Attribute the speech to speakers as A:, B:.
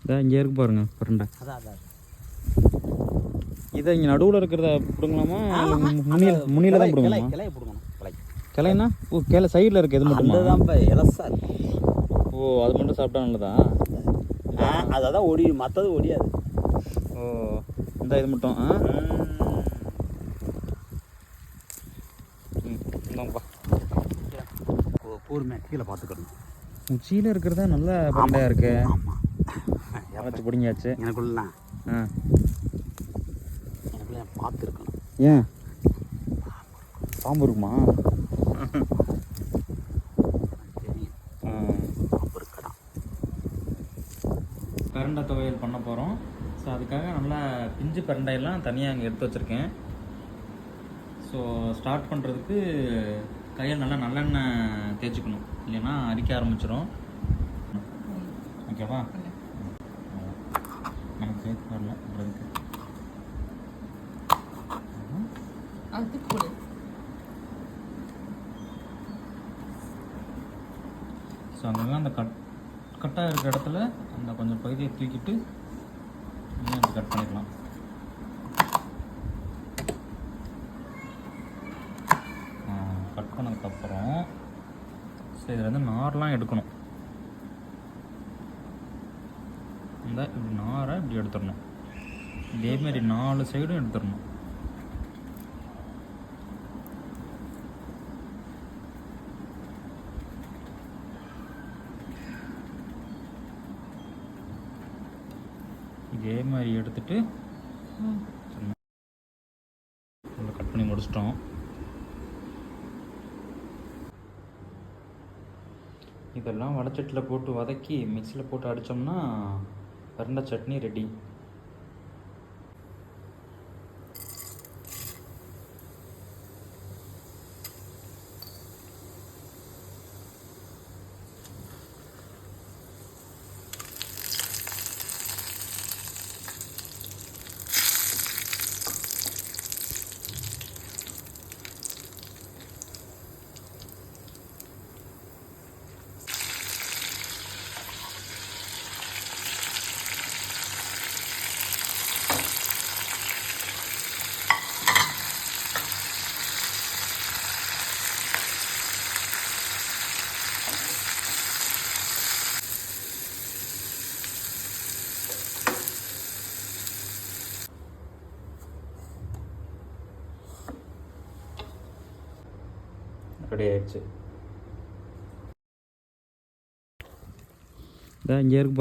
A: இதான் இங்கே இருக்கு பாருங்க பிரண்டை.
B: அதான்
A: இதை இங்கே நடுவில் இருக்கிறத பிடுங்கலாமா? முனியில் தான் பிடுங்கலாமா?
B: கிளையை பிடுங்கணும்.
A: கிளைனா கிளை சைடில் இருக்குது. எது மட்டும்
B: தான் இலசா இருக்கு.
A: ஓ, அது மட்டும் சாப்பிட்டா நல்லதா?
B: அதான் ஒடியும், மற்றது ஒடியாது.
A: ஓ, இந்த இது மட்டும். இந்தாங்கப்பா.
B: பொறுமையாக கீழே பார்த்துக்கணும்.
A: உச்சியில் இருக்கிறதா நல்ல பண்டையாக இருக்கு. வச்சு பிடிங்காச்சு.
B: எனக்குள்ள பார்த்துருக்கணும்.
A: ஏன் பாம்பு இருக்குமா? பிரண்டை துவையல் பண்ண போகிறோம். ஸோ அதுக்காக நல்லா பிஞ்சு பிரண்டையெல்லாம் தனியாக அங்கே எடுத்து வச்சுருக்கேன். ஸோ ஸ்டார்ட் பண்ணுறதுக்கு கையில் நல்லா நல்லெண்ணெய் தேய்ச்சிக்கணும், இல்லைன்னா அரிக்க ஆரம்பிச்சிடும். ஓகேவா? நமக்கு சேர்த்து வரல பண்ணுறதுக்கு. ஸோ அங்கங்கே அந்த கட்டாக இருக்கிற இடத்துல அந்த கொஞ்சம் பகுதியை தூக்கிட்டு அப்படி கட் பண்ணிக்கலாம். கட் பண்ணதுக்கப்புறம் சரி, இதில் வந்து நார்லாம் எடுக்கணும். இந்த இப்படி நாரை இப்படி எடுத்துடணும். இதேமாரி 4 சைடும் எடுத்துடணும். இதே மாதிரி எடுத்துட்டு கட் பண்ணி முடிச்சிட்டோம். இதெல்லாம் வடச்சட்டில் போட்டு வதக்கி மிக்சியில் போட்டு அடித்தோம்னா பிரண்டை சட்னி ரெடி. ரெடி ஆயிடுச்சு. இதான் இங்கே இருக்கு.